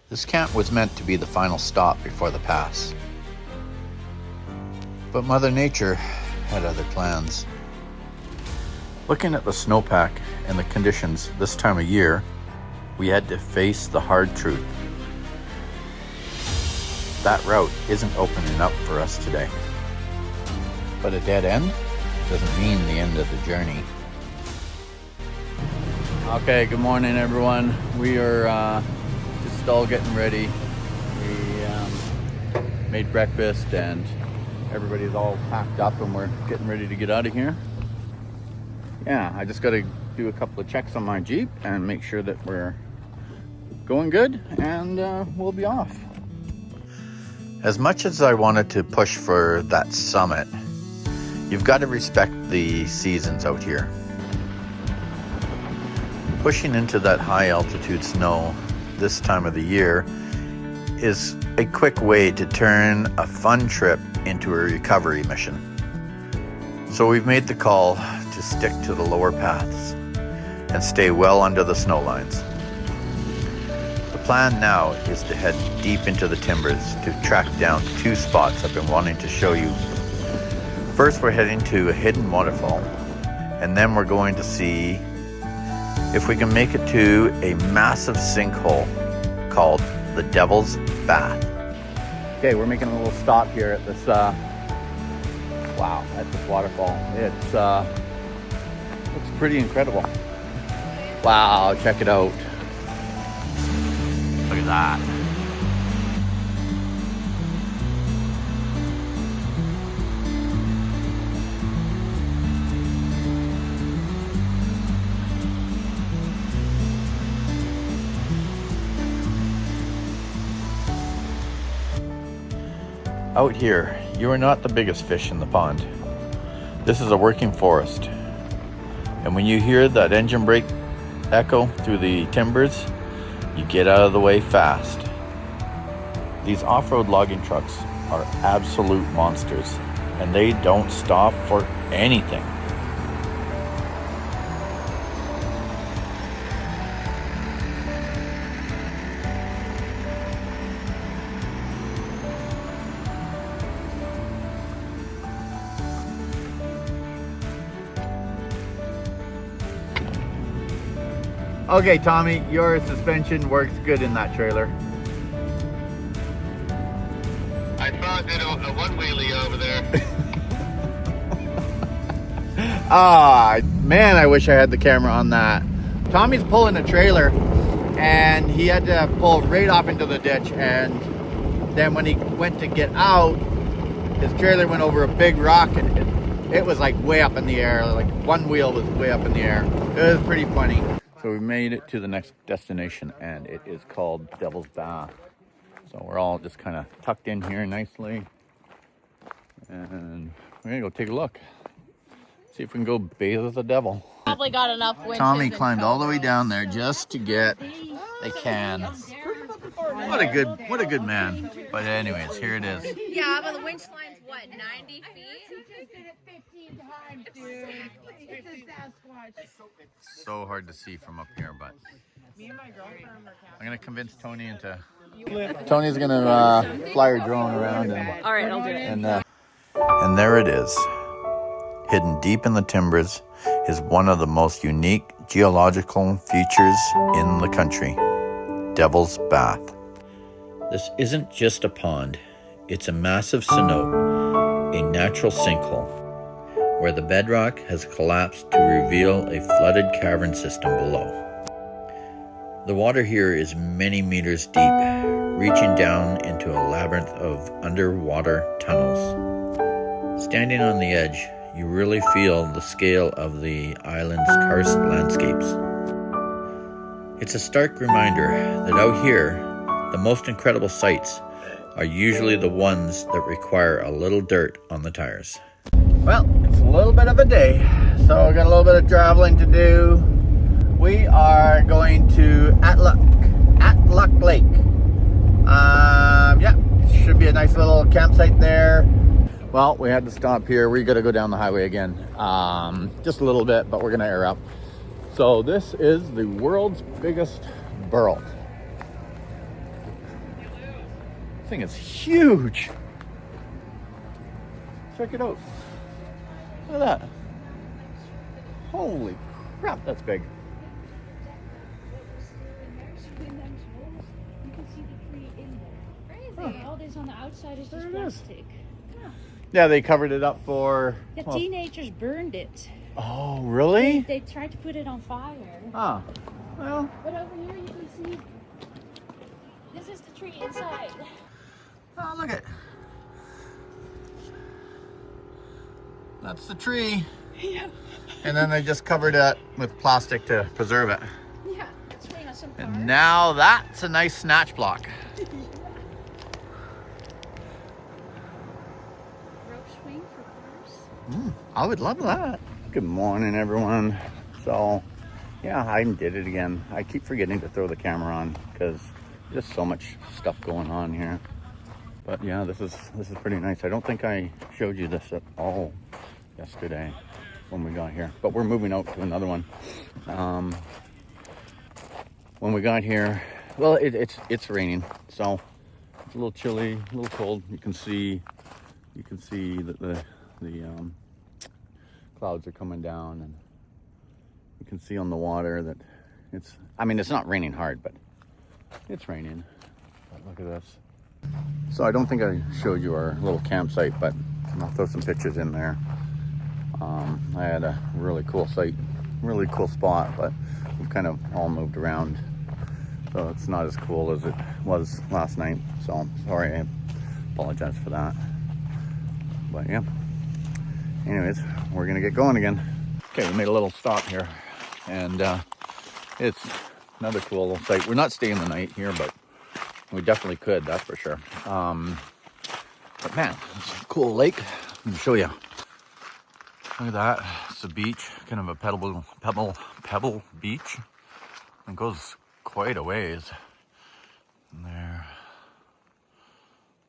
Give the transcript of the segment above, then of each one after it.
This camp was meant to be the final stop before the pass. But Mother Nature had other plans. Looking at the snowpack and the conditions this time of year, we had to face the hard truth. That route isn't opening up for us today. But a dead end doesn't mean the end of the journey. Okay, good morning everyone. We are just all getting ready. We made breakfast and everybody's all packed up and we're getting ready to get out of here. Yeah, I just got to do a couple of checks on my Jeep and make sure that we're going good and we'll be off. As much as I wanted to push for that summit, you've got to respect the seasons out here. Pushing into that high altitude snow this time of the year is a quick way to turn a fun trip into a recovery mission. So we've made the call to stick to the lower paths and stay well under the snow lines. The plan now is to head deep into the timbers to track down 2 spots I've been wanting to show you. First, we're heading to a hidden waterfall, and then we're going to see if we can make it to a massive sinkhole called the Devil's Bath. Okay, we're making a little stop here at this at this waterfall. It's looks pretty incredible. Wow, check it out. Look at that. Out here, you are not the biggest fish in the pond. This is a working forest. And when you hear that engine brake echo through the timbers, you get out of the way fast. These off-road logging trucks are absolute monsters, and they don't stop for anything. Okay, Tommy, your suspension works good in that trailer. I thought that a one-wheelie over there. Man, I wish I had the camera on that. Tommy's pulling a trailer and he had to pull right off into the ditch, and then when he went to get out, his trailer went over a big rock and it was like way up in the air. Like one wheel was way up in the air. It was pretty funny. So we made it to the next destination, and it is called Devil's Bath. So we're all just kind of tucked in here nicely, and we're gonna go take a look. See if we can go bathe with the devil. Probably got enough winches. Tommy climbed all the way down there just to get a can. What a good man. But anyways, here it is. Yeah, but the winch line's what, 90 feet? So hard to see from up here, but I'm gonna convince Tony into. Tony's gonna fly her drone around, and All right, I'll do it. And there it is. Hidden deep in the timbers is one of the most unique geological features in the country, Devil's Bath. This isn't just a pond, it's a massive cenote, a natural sinkhole, where the bedrock has collapsed to reveal a flooded cavern system below. The water here is many meters deep, reaching down into a labyrinth of underwater tunnels. Standing on the edge, you really feel the scale of the island's karst landscapes. It's a stark reminder that out here, the most incredible sights are usually the ones that require a little dirt on the tires. Well, it's a little bit of a day, so we got a little bit of traveling to do. We are going to Atluck Lake. Should be a nice little campsite there. Well, we had to stop here. We got to go down the highway again, just a little bit, but we're gonna air up. So this is the world's biggest burl. thing is huge. Check it out. Look at that. Holy crap, that's big. You can see the tree in there. Crazy. All this on the outside is just plastic. Yeah, they covered it up for... The teenagers burned it. Oh, really? They tried to put it on fire. Ah, well... But over here you can see, this is the tree inside. Oh, look at... That's the tree. Yeah. And then they just covered it with plastic to preserve it. Yeah, it's made on some cars. And now that's a nice snatch block. Rope swing for cars. I would love that. Good morning, everyone. So, yeah, I did it again. I keep forgetting to throw the camera on because there's so much stuff going on here. But yeah, this is pretty nice. I don't think I showed you this at all yesterday when we got here, but we're moving out to another one. When we got here, well, it's raining, so it's a little chilly, a little cold. You can see that the clouds are coming down, and you can see on the water that it's not raining hard, but it's raining. But look at this. So I don't think I showed you our little campsite, but I'll throw some pictures in there. I had a really cool site, really cool spot, but we've kind of all moved around, so it's not as cool as it was last night. So I'm sorry, I apologize for that. But yeah, anyways, we're gonna get going again. Okay, we made a little stop here, and it's another cool little site. We're not staying the night here, but we definitely could, that's for sure. But man, it's a cool lake. Let me show you. Look at that. It's a beach, kind of a pebble beach. It goes quite a ways. And there.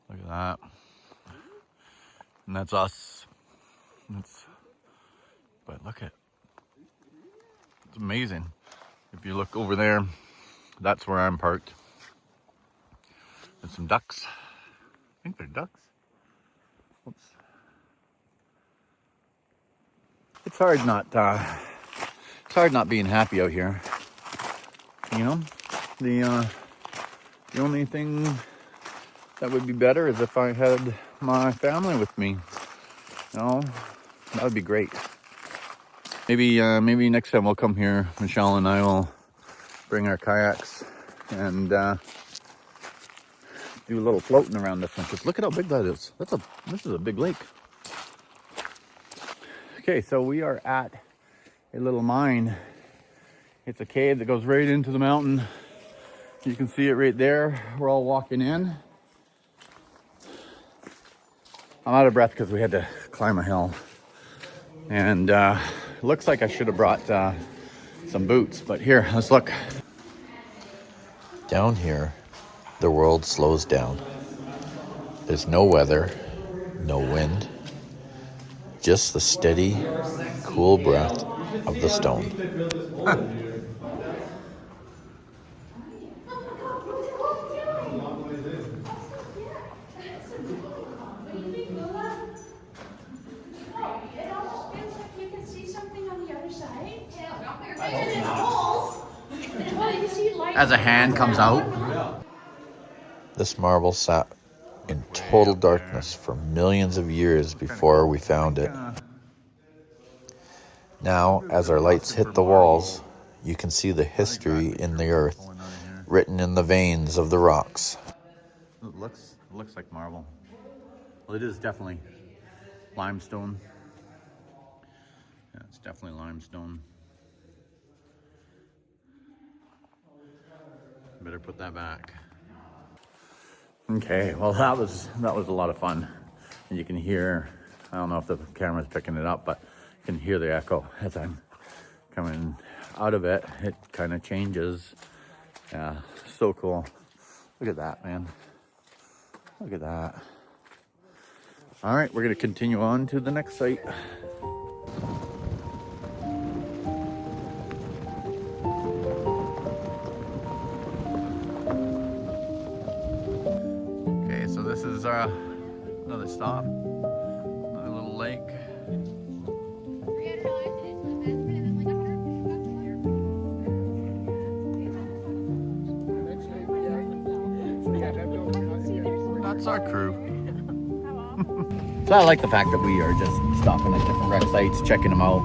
Look at that. And that's us. But look at, it's amazing. If you look over there, that's where I'm parked. There's some ducks. I think they're ducks. Oops. It's hard not being happy out here. You know, the only thing that would be better is if I had my family with me. You know, that would be great. Maybe next time we'll come here, Michelle and I will bring our kayaks and do a little floating around this one. Because look at how big that is. This is a big lake. Okay, so we are at a little mine. It's a cave that goes right into the mountain. You can see it right there. We're all walking in. I'm out of breath because we had to climb a hill. And it looks like I should have brought some boots, but here, let's look. Down here, the world slows down. There's no weather, no wind, just the steady, cool breath of the stone. As a hand comes out. This marble sat in total darkness for millions of years before we found it. Now, as our lights hit the walls, you can see the history in the earth, written in the veins of the rocks. It looks like marble. Well, it is definitely limestone. Yeah, it's definitely limestone. Better put that back. Okay, well that was a lot of fun. And you can hear, I don't know if the camera's picking it up, but you can hear the echo as I'm coming out of it. It kind of changes. Yeah, so cool. Look at that, man. Look at that. All right, we're gonna continue on to the next site. is our another stop, another little lake. That's our crew. So I like the fact that we are just stopping at different wreck sites, checking them out.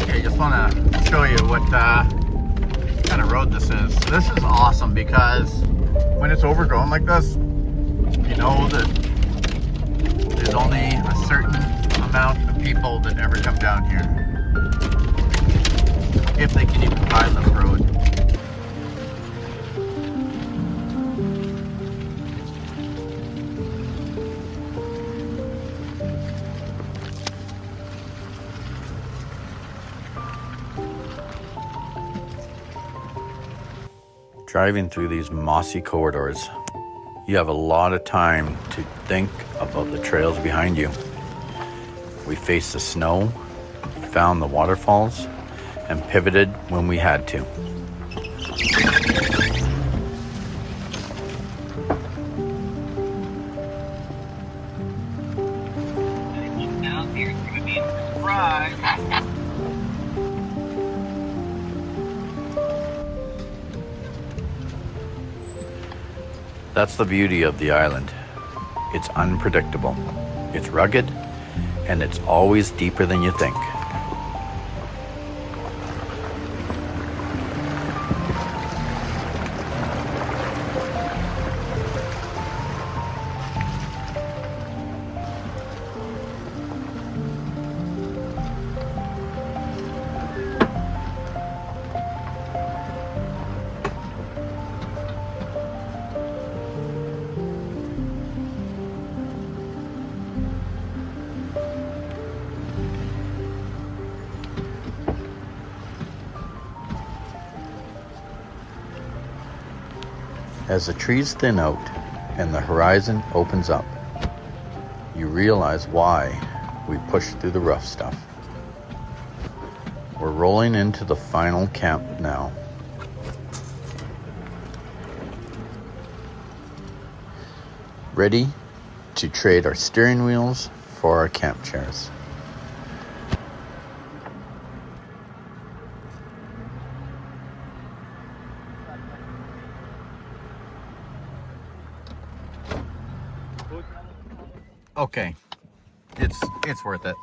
Okay, just want to show you what kind of road this is. This is awesome because when it's overgrown like this, you know that there's only a certain amount of people that ever come down here, if they can even find this road. Driving through these mossy corridors, you have a lot of time to think about the trails behind you. We faced the snow, found the waterfalls, and pivoted when we had to. Down here, it's gonna be a surprise. That's the beauty of the island. It's unpredictable, it's rugged, and it's always deeper than you think. As the trees thin out and the horizon opens up, you realize why we push through the rough stuff. We're rolling into the final camp now. Ready to trade our steering wheels for our camp chairs. Okay, it's worth it.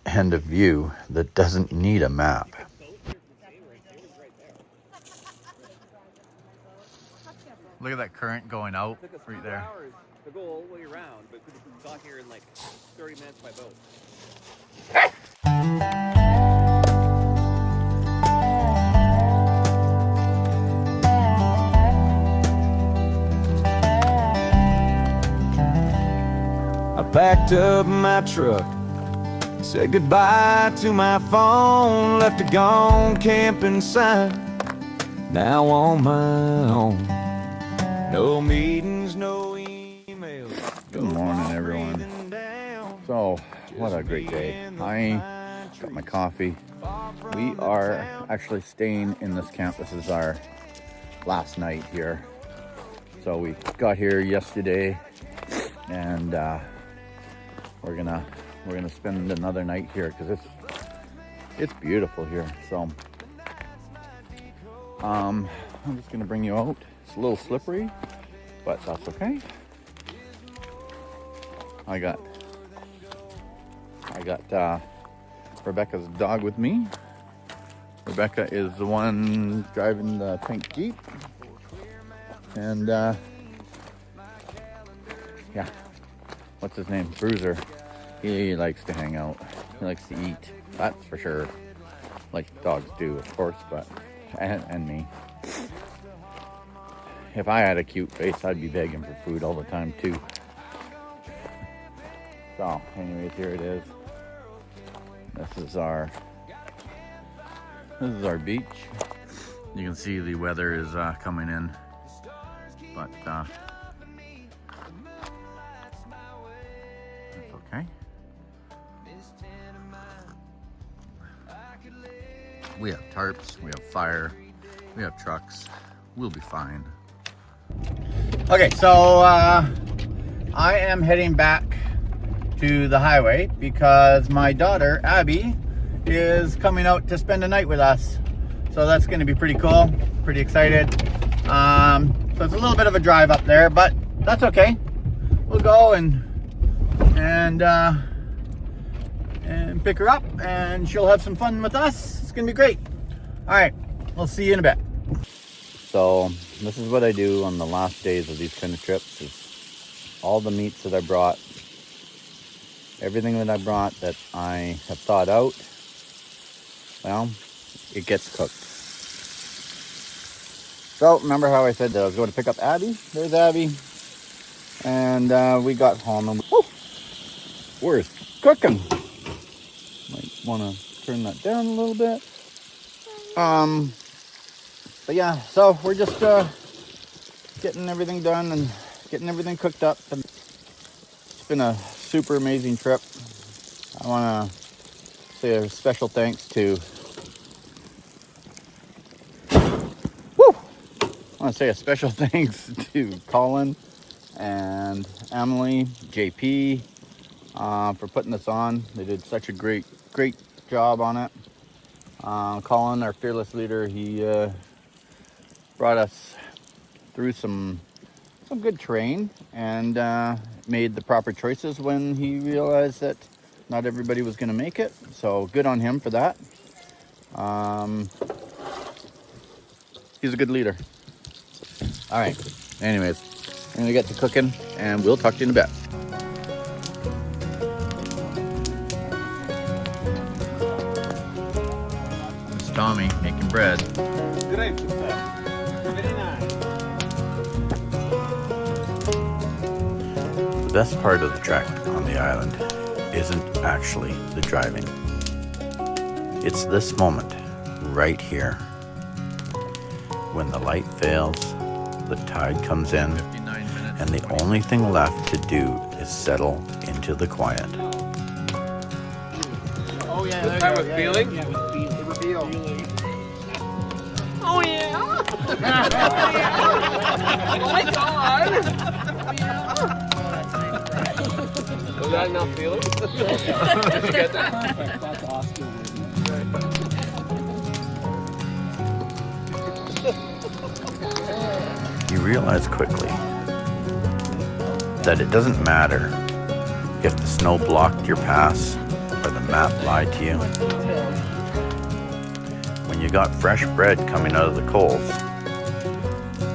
And a view that doesn't need a map. Look at that current going out right there. Hours to go all the way around, but we got here in like 30 minutes by boat. I packed up my truck, said goodbye to my phone, left a gone camping sign, now on my own. No meetings, no emails. Good morning, everyone. So, what a great day. I got my coffee. We are actually staying in this camp. This is our last night here. So we got here yesterday, and we're gonna spend another night here because it's beautiful here. So I'm just gonna bring you out. It's a little slippery, but that's okay. I got Rebecca's dog with me. Rebecca is the one driving the pink Jeep, and yeah, what's his name? Bruiser. He likes to hang out. He likes to eat. That's for sure. Like dogs do, of course, but and me. If I had a cute face, I'd be begging for food all the time too. So, anyways, here it is. This is our beach. You can see the weather is coming in, but Okay. We have tarps, we have fire, we have trucks. We'll be fine. Okay, so I am heading back to the highway because my daughter, Abby, is coming out to spend the night with us. So that's going to be pretty cool. Pretty excited. So it's a little bit of a drive up there, but that's okay. We'll go and pick her up, and she'll have some fun with us. It's gonna be great. All right, we'll see you in a bit. So this is what I do on the last days of these kind of trips. Is all the meats that I brought, everything that I brought that I have thought out, well, it gets cooked. So remember how I said that I was going to pick up Abby? There's Abby. And we got home and we're cooking. Might want to turn that down a little bit. But yeah, so we're just getting everything done and getting everything cooked up. It's been a super amazing trip. I want to say a special thanks to Colin and Emily, JP, for putting this on. They did such a great job on it. Colin, our fearless leader, he brought us through some good terrain and made the proper choices when he realized that not everybody was going to make it. So good on him for that. He's a good leader. All right. Anyways, I'm gonna get to cooking, and we'll talk to you in a bit. It's Tommy making bread. Great stuff. Very nice. The best part of the trek on the island isn't actually the driving. It's this moment right here. When the light fails, the tide comes in, and the only thing left to do is settle into the quiet. Oh yeah, this time with feeling? Yeah, with reveal. Oh yeah! Oh my god! Was that enough feeling? Did you get that? That's awesome. You realize quickly that it doesn't matter if the snow blocked your paths or the map lied to you. When you got fresh bread coming out of the coals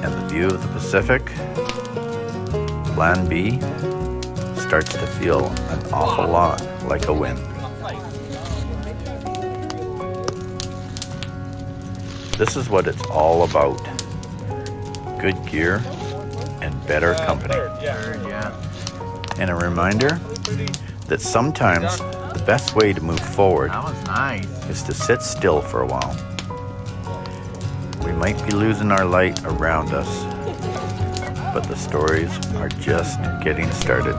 and the view of the Pacific, Plan B starts to feel an awful lot like a win. This is what it's all about. Good gear and better company. And a reminder that sometimes the best way to move forward is to sit still for a while. We might be losing our light around us, but the stories are just getting started.